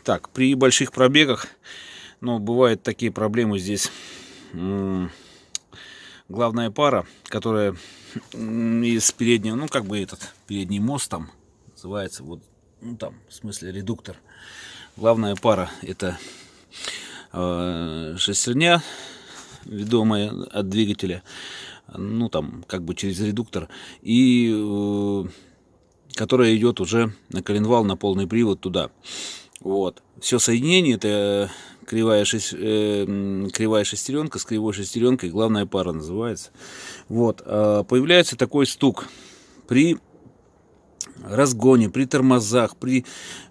Так, при больших пробегах, но бывают такие проблемы здесь. Главная пара, которая из переднего, ну как бы этот передний мост там называется, вот, ну там, в смысле редуктор. Главная пара это шестерня, ведомая от двигателя, ну там как бы через редуктор, и которая идет уже на коленвал на полный привод туда. Вот. Все соединение это кривая шестеренка с кривой шестеренкой, главная пара называется. Вот. Появляется такой стук при разгоне, при тормозах,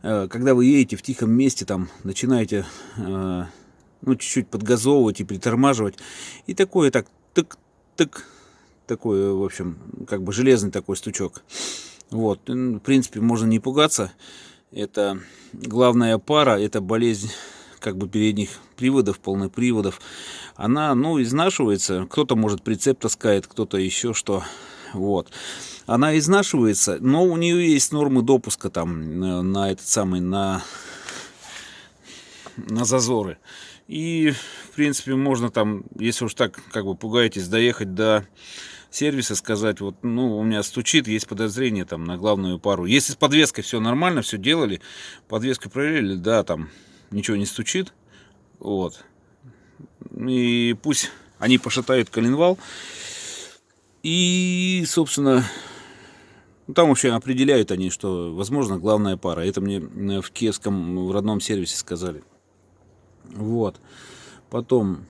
когда вы едете в тихом месте, там начинаете ну, чуть-чуть подгазовывать и притормаживать. И такое так, тык-тык, такой, в общем, как бы железный такой стучок. Вот. В принципе, можно не пугаться. Это главная пара, это болезнь как бы передних приводов, полноприводов. Она, ну, изнашивается. Кто-то, может, прицеп таскает, кто-то еще что. Вот. Она изнашивается, но у нее есть нормы допуска там на этот самый, на зазоры. И, в принципе, можно там, если уж так, как бы пугаетесь, доехать до сервиса, сказать, вот, ну, у меня стучит, есть подозрение там на главную пару. Если с подвеской все нормально, все делали, подвеску проверили, да, там ничего не стучит, вот. И пусть они пошатают коленвал. И, собственно, там вообще определяют они, что, возможно, главная пара. Это мне в киевском, в родном сервисе сказали. Вот. Потом